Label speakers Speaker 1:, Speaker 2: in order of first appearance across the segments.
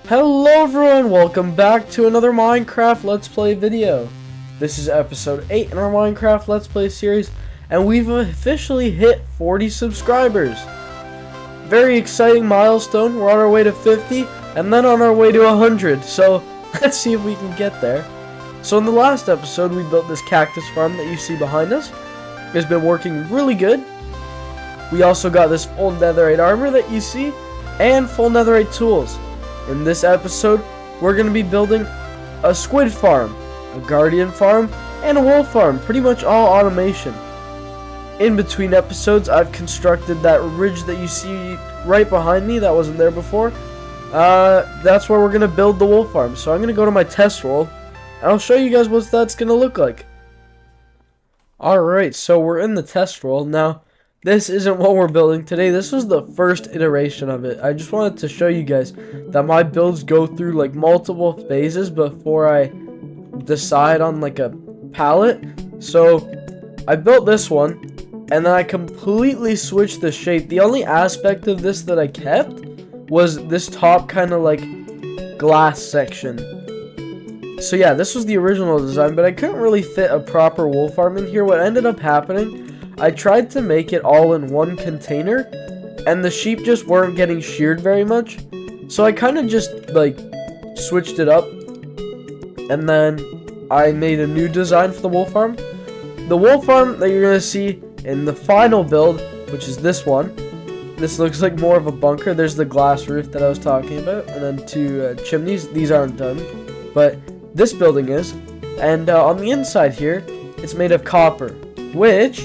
Speaker 1: Hello everyone, welcome back to another Minecraft Let's Play video. This is episode 8 in our Minecraft Let's Play series, and we've officially hit 40 subscribers. Very exciting milestone. We're on our way to 50, and then on our way to 100, so let's see if we can get there. So in the last episode, we built this cactus farm that you see behind us. It's been working really good. We also got this full netherite armor that you see, and full netherite tools. In this episode, we're going to be building a squid farm, a guardian farm, and a wool farm, pretty much all automation. In between episodes, I've constructed that ridge that you see right behind me that wasn't there before. That's where we're going to build the wool farm. So I'm going to go to my test world, and I'll show you guys what that's going to look like. Alright, so we're in the test world. Now, this isn't what we're building today. This was the first iteration of it. I just wanted to show you guys that my builds go through like multiple phases before I decide on like a palette. So I built this one, and then I completely switched the shape. The only aspect of this that I kept was this top kind of like glass section. So yeah, this was the original design, but I couldn't really fit a proper wool farm in here. What ended up happening, I tried to make it all in one container, and the sheep just weren't getting sheared very much. So I kind of just like switched it up, and then I made a new design for the wool farm. The wool farm that you're going to see in the final build, which is this one. This looks like more of a bunker. There's the glass roof that I was talking about, and then two chimneys. These aren't done, but this building is. And on the inside here, it's made of copper, which,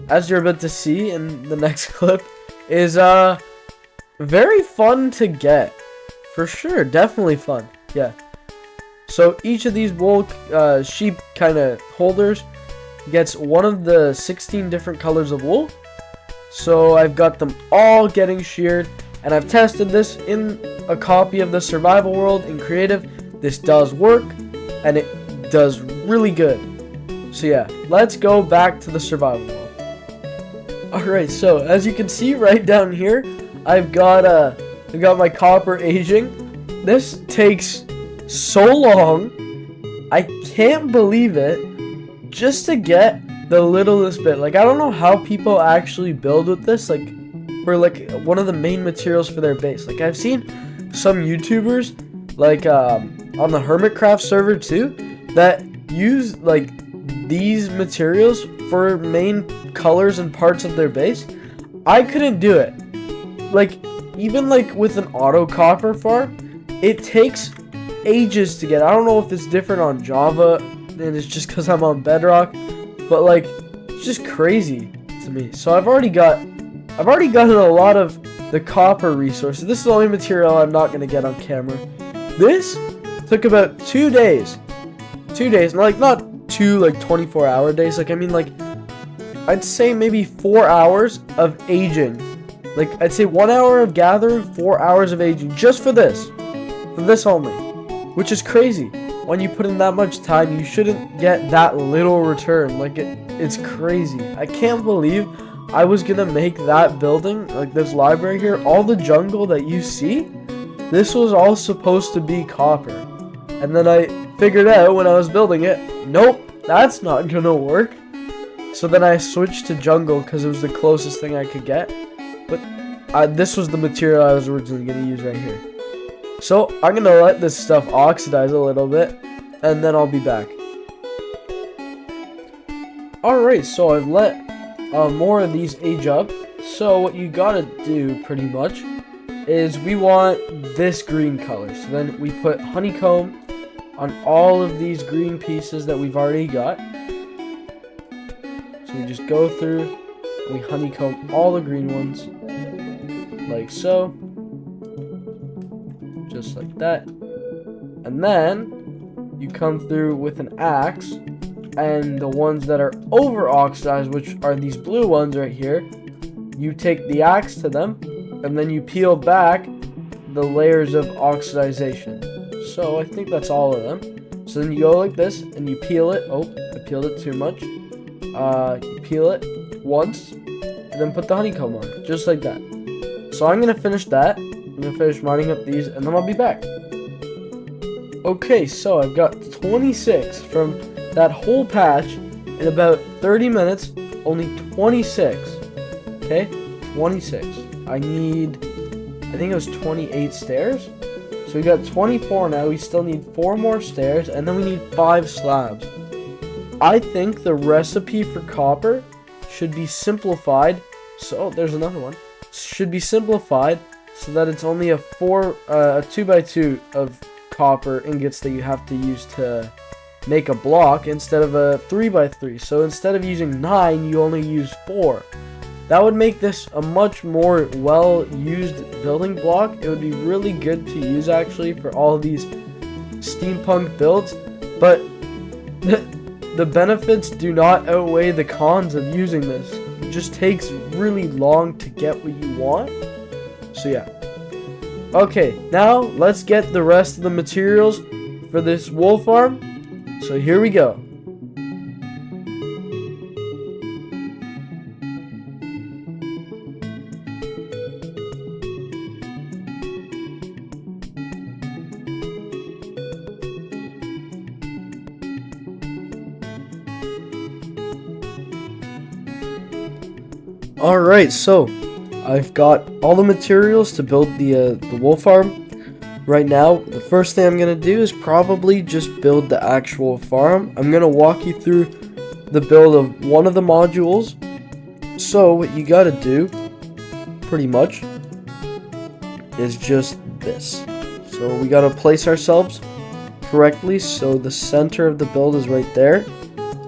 Speaker 1: as you're about to see in the next clip, is very fun to get. For sure, definitely fun. Yeah. So each of these wool sheep kind of holders gets one of the 16 different colors of wool. So I've got them all getting sheared, and I've tested this in a copy of the survival world in creative. This does work, and it does really good. So yeah, let's go back to the survival world. Alright, so as you can see right down here, I've got my copper aging. This takes so long. I can't believe it. Just to get the littlest bit. Like, I don't know how people actually build with this, like, for like one of the main materials for their base. Like, I've seen some YouTubers, like on the Hermitcraft server too, that use like these materials for main colors and parts of their base. I couldn't do it. Like, even like with an auto copper farm, it takes ages to get. I don't know if it's different on Java and it's just because I'm on Bedrock, but like, it's just crazy to me. So I've already gotten a lot of the copper resources. This is the only material I'm not going to get on camera. This took about 2 days. 2 days, and like not 2 like 24-hour days. Like, I mean, like, I'd say maybe 4 hours of aging. Like, I'd say 1 hour of gathering, 4 hours of aging, just for this only, which is crazy. When you put in that much time, you shouldn't get that little return. Like, it's crazy. I can't believe I was gonna make that building, like this library here, all the jungle that you see, this was all supposed to be copper. And then I figured out when I was building it, nope, that's not gonna work. So then I switched to jungle because it was the closest thing I could get. But this was the material I was originally going to use right here. So I'm going to let this stuff oxidize a little bit, and then I'll be back. Alright, so I've let more of these age up. So what you gotta do pretty much is we want this green color. So then we put honeycomb on all of these green pieces that we've already got. So we just go through and we honeycomb all the green ones, like so, just like that. And then you come through with an axe, and the ones that are over oxidized, which are these blue ones right here, you take the axe to them, and then you peel back the layers of oxidization. So I think that's all of them. So then you go like this, and you peel it. Oh, I peeled it too much. You peel it once, and then put the honeycomb on, just like that. So I'm gonna finish that, I'm gonna finish mining up these, and then I'll be back. Okay, so I've got 26 from that whole patch in about 30 minutes. Only 26. Okay, 26. I think it was 28 stairs. So we got 24 now. We still need 4 more stairs, and then we need 5 slabs. I think the recipe for copper should be simplified. So there's another one. Should be simplified so that it's only a 2x2 of copper ingots that you have to use to make a block instead of a 3x3. So instead of using 9, you only use 4. That would make this a much more well-used building block. It would be really good to use actually for all of these steampunk builds, but the benefits do not outweigh the cons of using this. It just takes really long to get what you want. So yeah. Okay, now let's get the rest of the materials for this wool farm. So here we go. Alright, so I've got all the materials to build the wool farm. Right now, the first thing I'm going to do is probably just build the actual farm. I'm going to walk you through the build of one of the modules. So what you got to do, pretty much, is just this. So we got to place ourselves correctly. So the center of the build is right there.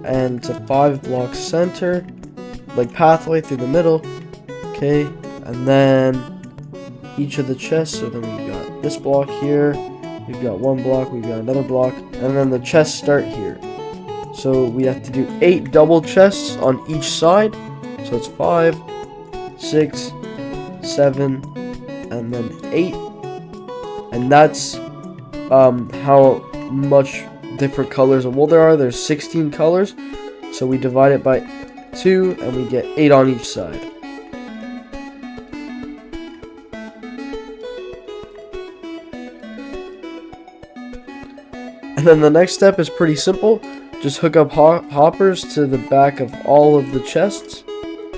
Speaker 1: And it's a 5-block center, like pathway through the middle. Okay, and then each of the chests, so then we got this block here, we've got 1 block, we've got another block, and then the chests start here. So we have to do 8 double chests on each side. So it's 5, 6, 7, and then 8. And that's how much different colors of wool there are. There's 16 colors. So we divide it by 2 and we get 8 on each side. And then the next step is pretty simple. Just hook up hoppers to the back of all of the chests.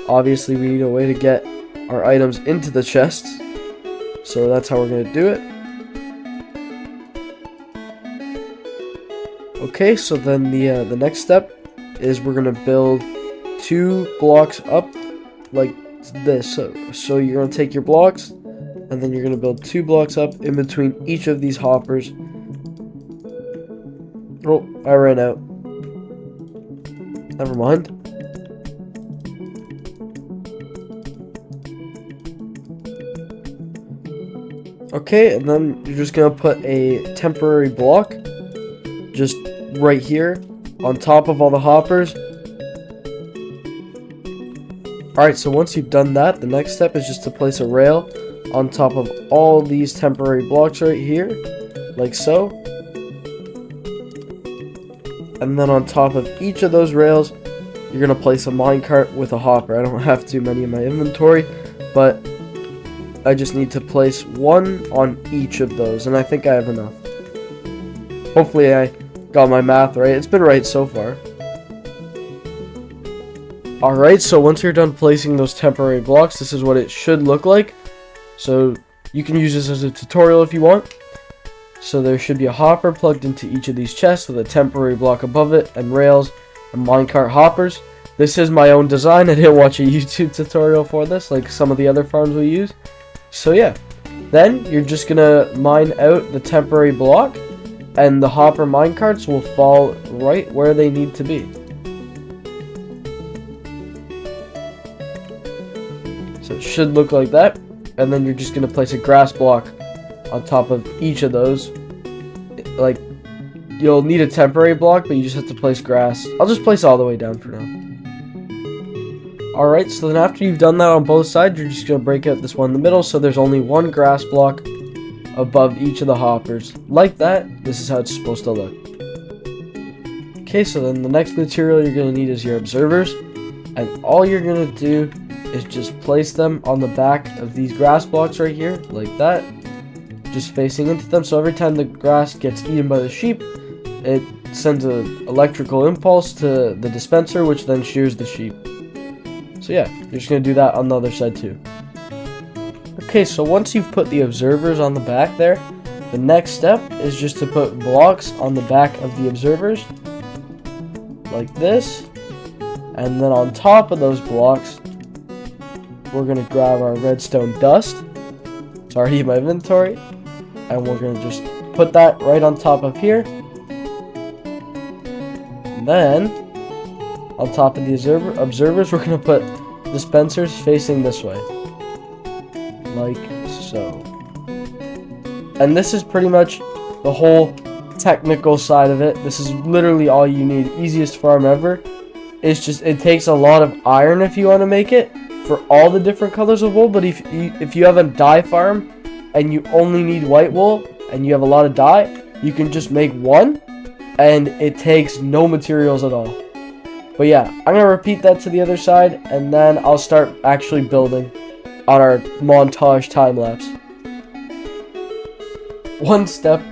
Speaker 1: Obviously we need a way to get our items into the chests. So that's how we're going to do it. Okay, so then the next step is we're going to build 2 blocks up like this. So you're going to take your blocks and then you're going to build 2 blocks up in between each of these hoppers. Oh, I ran out. Never mind. Okay, and then you're just gonna put a temporary block just right here on top of all the hoppers. Alright, so once you've done that, the next step is just to place a rail on top of all these temporary blocks right here, like so. And then on top of each of those rails, you're going to place a minecart with a hopper. I don't have too many in my inventory, but I just need to place 1 on each of those, and I think I have enough. Hopefully I got my math right. It's been right so far. Alright, so once you're done placing those temporary blocks, this is what it should look like. So you can use this as a tutorial if you want. So there should be a hopper plugged into each of these chests with a temporary block above it, and rails and minecart hoppers. This is my own design. I didn't watch a YouTube tutorial for this like some of the other farms we use. So yeah, then you're just gonna mine out the temporary block, and the hopper minecarts will fall right where they need to be. So it should look like that, and then you're just gonna place a grass block on top of each of those. Like, you'll need a temporary block, but you just have to place grass. I'll just place all the way down for now. Alright, so then after you've done that on both sides, you're just going to break out this one in the middle, so there's only 1 grass block above each of the hoppers. Like that, this is how it's supposed to look. Okay, so then the next material you're going to need is your observers, and all you're going to do is just place them on the back of these grass blocks right here, like that. just facing into them. So every time the grass gets eaten by the sheep, it sends an electrical impulse to the dispenser, which then shears the sheep. So yeah, you're just going to do that on the other side too. Okay, so once you've put the observers on the back there, the next step is just to put blocks on the back of the observers, like this. And then on top of those blocks, we're going to grab our redstone dust. It's already in my inventory. And we're going to just put that right on top of here. And then, on top of the observers, we're going to put dispensers facing this way. Like so. And this is pretty much the whole technical side of it. This is literally all you need. Easiest farm ever. It's just, it takes a lot of iron if you want to make it for all the different colors of wool. But if you have a dye farm and you only need white wool and you have a lot of dye, you can just make one and it takes no materials at all. But yeah, I'm going to repeat that to the other side and then I'll start actually building on our montage time lapse. One step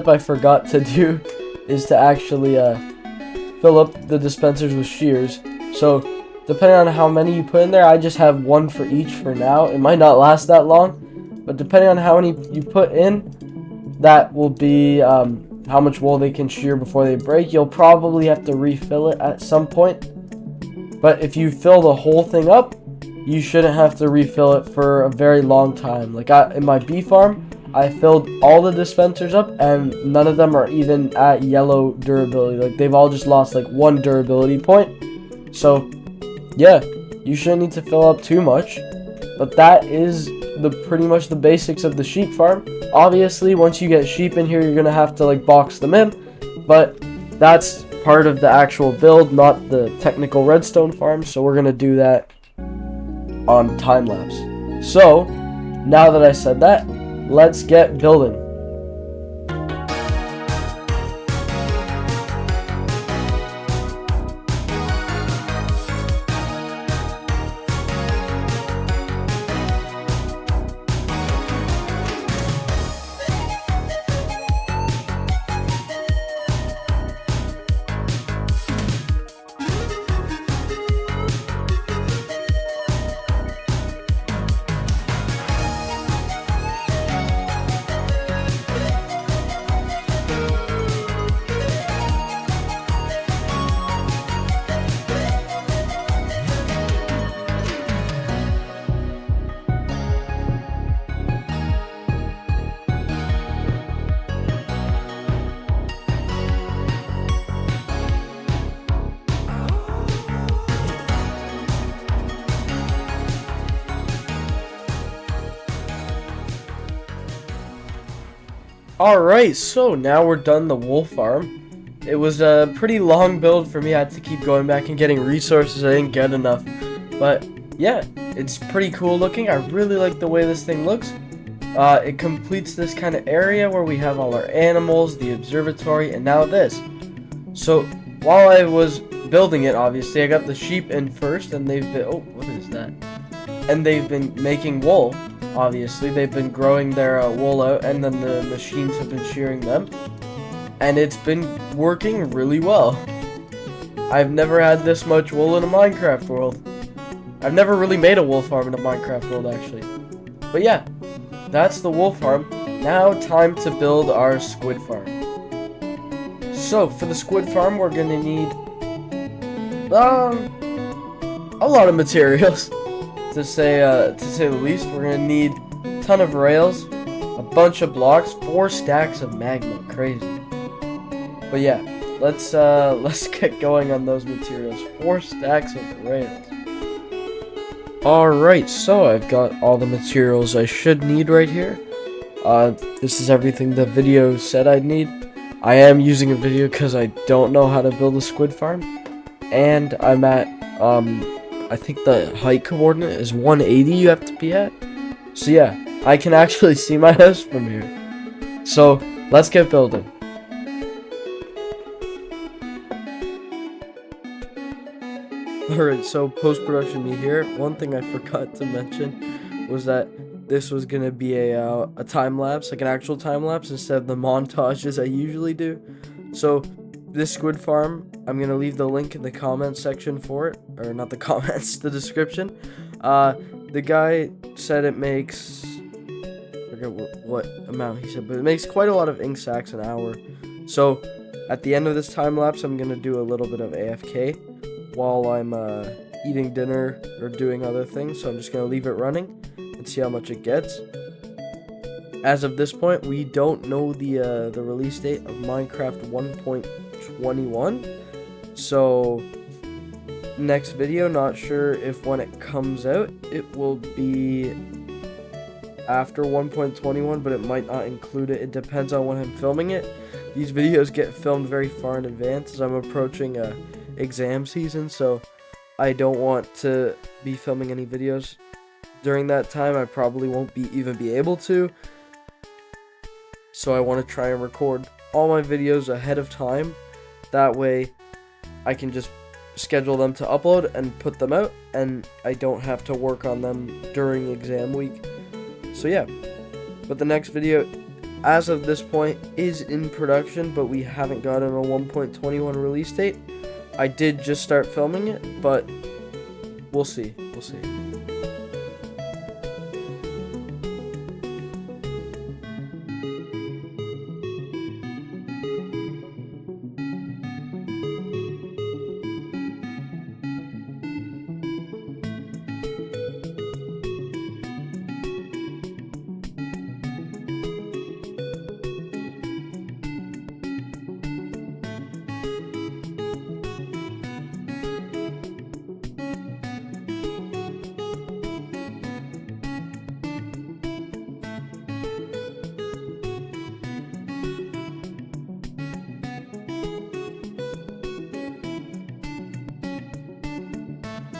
Speaker 1: I forgot to do is to actually fill up the dispensers with shears. So depending on how many you put in there, I just have one for each for now. It might not last that long, but depending on how many you put in, that will be how much wool they can shear before they break. You'll probably have to refill it at some point, but if you fill the whole thing up, you shouldn't have to refill it for a very long time. Like in my bee farm, I filled all the dispensers up and none of them are even at yellow durability. Like they've all just lost like 1 durability point. So yeah, you shouldn't need to fill up too much. But that is pretty much the basics of the sheep farm. Obviously, once you get sheep in here, you're gonna have to like box them in, but that's part of the actual build, not the technical redstone farm. So we're gonna do that on time lapse. So now that I said that, let's get building. Alright, so now we're done the wool farm. It was a pretty long build for me. I had to keep going back and getting resources. I didn't get enough. But yeah, it's pretty cool looking. I really like the way this thing looks. It completes this kind of area where we have all our animals, the observatory, and now this. So while I was building it, obviously, I got the sheep in first, and they've been... Oh, what is that? And they've been making wool. Obviously, they've been growing their wool out, and then the machines have been shearing them. And it's been working really well. I've never had this much wool in a Minecraft world. I've never really made a wool farm in a Minecraft world, actually. But yeah, that's the wool farm. Now, time to build our squid farm. So, for the squid farm, we're gonna need a lot of materials. To say the least. We're gonna need a ton of rails, a bunch of blocks, 4 stacks of magma. Crazy. But yeah, let's get going on those materials. 4 stacks of rails. Alright, so I've got all the materials I should need right here. This is everything the video said I'd need. I am using a video because I don't know how to build a squid farm, and I'm at I think the height coordinate is 180 you have to be at. So yeah, I can actually see my house from here. So let's get building. Alright, so post-production me here. One thing I forgot to mention was that this was gonna be a time lapse, like an actual time lapse, instead of the montages I usually do. So this squid farm, I'm gonna leave the link in the comments section for it, or not the comments, the description. The guy said it makes, I forget what amount he said, but it makes quite a lot of ink sacs an hour. So at the end of this time lapse, I'm gonna do a little bit of AFK while I'm eating dinner or doing other things. So I'm just gonna leave it running and see how much it gets. As of this point, we don't know the release date of Minecraft 1.21. So next video, not sure if when it comes out it will be after 1.21, but it might not include it. It depends on when I'm filming it. These videos get filmed very far in advance as I'm approaching exam season, so I don't want to be filming any videos during that time. I probably won't even be able to, so I want to try and record all my videos ahead of time. That way I can just schedule them to upload and put them out, and I don't have to work on them during exam week. So yeah, but the next video, as of this point, is in production, but we haven't gotten a 1.21 release date. I did just start filming it, but we'll see.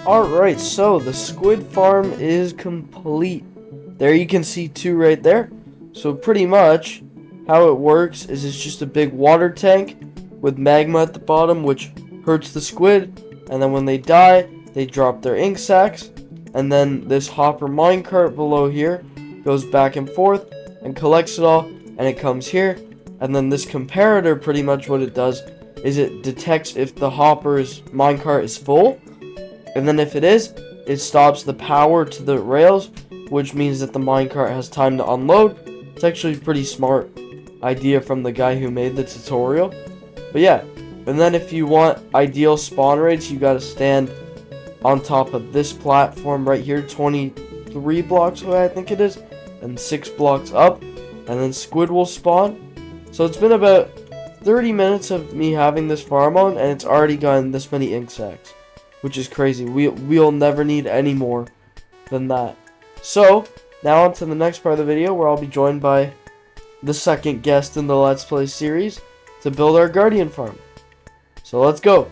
Speaker 1: Alright, so the squid farm is complete. There you can see 2 right there. So pretty much how it works is it's just a big water tank with magma at the bottom, which hurts the squid, and then when they die they drop their ink sacs, and then this hopper minecart below here goes back and forth and collects it all, and it comes here, and then this comparator, pretty much what it does is it detects if the hopper's minecart is full, and then if it is, it stops the power to the rails, which means that the minecart has time to unload. It's actually a pretty smart idea from the guy who made the tutorial. But yeah, and then if you want ideal spawn rates, you gotta stand on top of this platform right here, 23 blocks away I think it is, and 6 blocks up, and then squid will spawn. So it's been about 30 minutes of me having this farm on, and it's already gotten this many ink sacs, which is crazy. We'll never need any more than that. So now on to the next part of the video, where I'll be joined by the second guest in the Let's Play series to build our guardian farm. So let's go.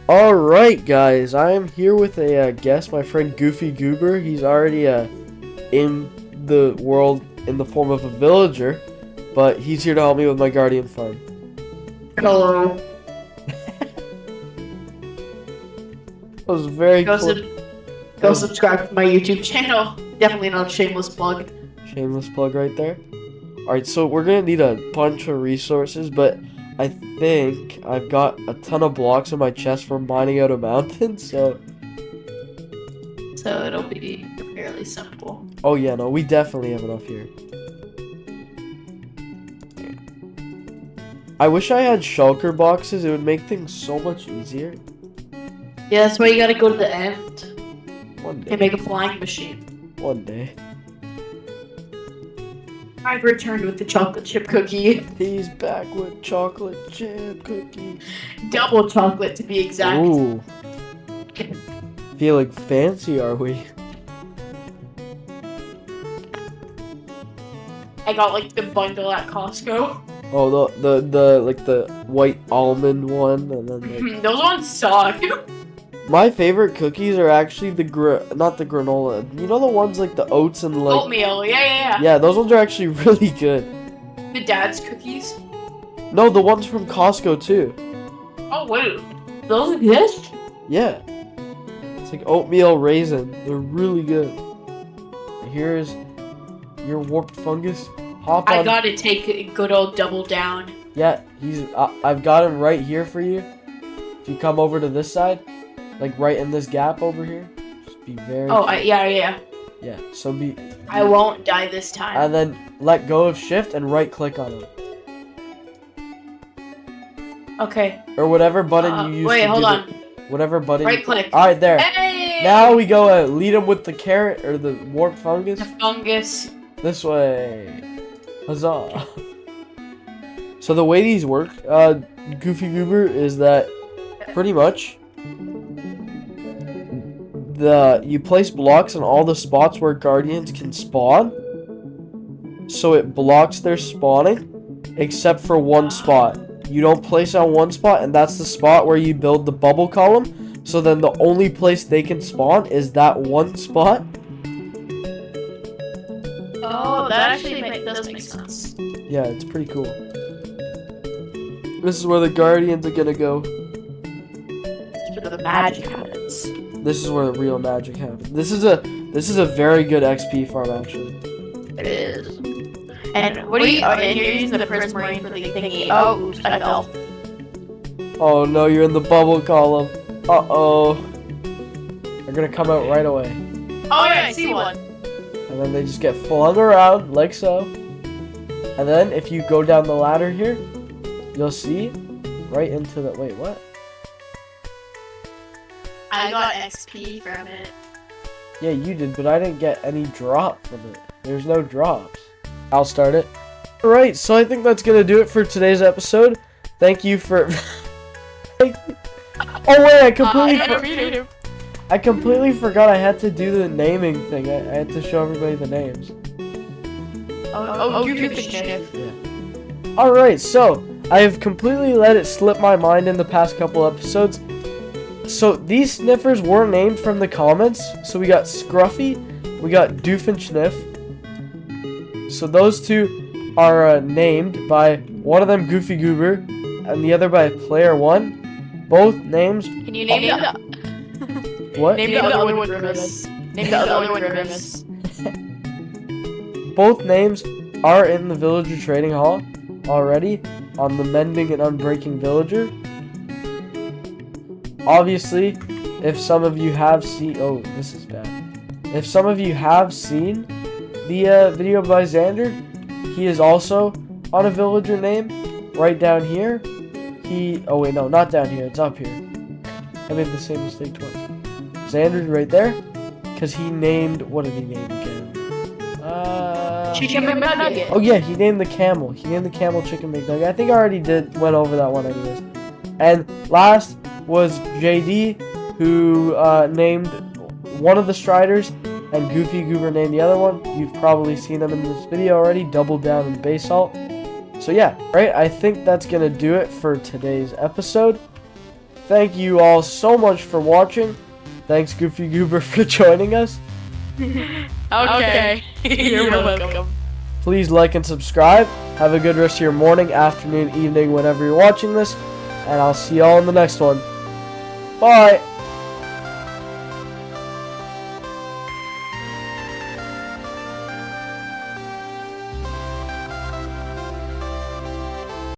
Speaker 1: Alright guys, I am here with a guest, my friend GoofyGoober. He's already in the world in the form of a villager, but he's here to help me with my guardian farm.
Speaker 2: Hello.
Speaker 1: That was very
Speaker 2: Go
Speaker 1: cool.
Speaker 2: subscribe to my YouTube channel. Definitely not a shameless plug.
Speaker 1: Shameless plug right there. Alright, so we're gonna need a bunch of resources, but I think I've got a ton of blocks in my chest from mining out a mountain, so
Speaker 2: it'll be fairly simple.
Speaker 1: oh yeah, no, we definitely have enough here. I wish I had shulker boxes. It would make things so much easier.
Speaker 2: Yeah, that's why you gotta go to the end
Speaker 1: One day.
Speaker 2: and make a flying machine.
Speaker 1: One day.
Speaker 2: I've returned with the chocolate chip cookie.
Speaker 1: He's back with chocolate chip cookie.
Speaker 2: Double chocolate to be exact.
Speaker 1: Ooh. Feeling fancy, are we?
Speaker 2: I got like the bundle at Costco.
Speaker 1: Oh, the like the white almond one, and then like...
Speaker 2: Those ones suck.
Speaker 1: My favorite cookies are actually not the granola. You know the ones like the oats and like
Speaker 2: Oatmeal, yeah.
Speaker 1: Yeah, those ones are actually really good.
Speaker 2: The dad's cookies.
Speaker 1: No, the ones from Costco too.
Speaker 2: Oh wait, those exist?
Speaker 1: Yeah. It's like oatmeal raisin. They're really good. here's your warped fungus. Hop on.
Speaker 2: I gotta take a good old double down.
Speaker 1: Yeah, I've got him right here for you. If you come over to this side, like right in this gap over here, just be very.
Speaker 2: Oh, yeah.
Speaker 1: Yeah, so be.
Speaker 2: I won't die this time.
Speaker 1: And then let go of shift and right click on him.
Speaker 2: Okay.
Speaker 1: Or whatever button you use.
Speaker 2: Wait, hold on.
Speaker 1: Whatever button.
Speaker 2: Right click.
Speaker 1: Alright, there.
Speaker 2: Hey!
Speaker 1: Now we go lead him with the carrot or the warped fungus.
Speaker 2: The fungus.
Speaker 1: This way. Huzzah. So the way these work, GoofyGoober, is that pretty much you place blocks in all the spots where guardians can spawn. So it blocks their spawning except for one spot. You don't place on one spot, and that's the spot where you build the bubble column. So then the only place they can spawn is that one spot.
Speaker 2: Oh, that actually does make sense.
Speaker 1: Yeah, it's pretty cool. This is where the guardians are gonna go.
Speaker 2: This is where the magic happens.
Speaker 1: This is where the real magic happens. This is a very good XP farm, actually.
Speaker 2: It is. And what are you? Oh, and you're using the prismarine for the thingy. Oh, oops, I fell.
Speaker 1: Oh no, you're in the bubble column. Uh-oh. They're gonna come out right away.
Speaker 2: Oh yeah, I see one.
Speaker 1: And then they just get flung around, like so. And then, if you go down the ladder here, you'll see right into the... Wait, what?
Speaker 2: I got XP from it.
Speaker 1: Yeah, you did, but I didn't get any drop from it. There's no drops. I'll start it. Alright, so I think that's gonna do it for today's episode. Thank you for... Oh wait, I completely forgot I had to do the naming thing. I had to show everybody the names.
Speaker 2: Yeah.
Speaker 1: Alright, so I have completely let it slip my mind in the past couple episodes. So these sniffers were named from the comments. So we got Scruffy, we got Doofenshniff. So those two are named by one of them GoofyGoober and the other by Player1. Both names.
Speaker 2: Can you name the
Speaker 1: What?
Speaker 2: Name the other one Grimace. Name the other one Grimace.
Speaker 1: Both names are in the Villager Trading Hall already on the Mending and Unbreaking Villager. Obviously, if some of you have seen... Oh, this is bad. If some of you have seen the video by Xander, he is also on a villager name right down here. Oh wait, no, not down here. It's up here. I made the same mistake twice. Xander's right there, because he named... What did he name again?
Speaker 2: Chicken McNugget.
Speaker 1: Oh yeah, he named the camel. He named the camel Chicken McNugget. I think I already went over that one anyways. And last was JD, who named one of the Striders, and GoofyGoober named the other one. You've probably seen them in this video already, Double Down and Basalt. So yeah, right, I think that's gonna do it for today's episode. Thank you all so much for watching. Thanks GoofyGoober for joining us.
Speaker 2: Okay. You're welcome.
Speaker 1: Please like and subscribe. Have a good rest of your morning, afternoon, evening, whenever you're watching this. And I'll see y'all in the next one. Bye!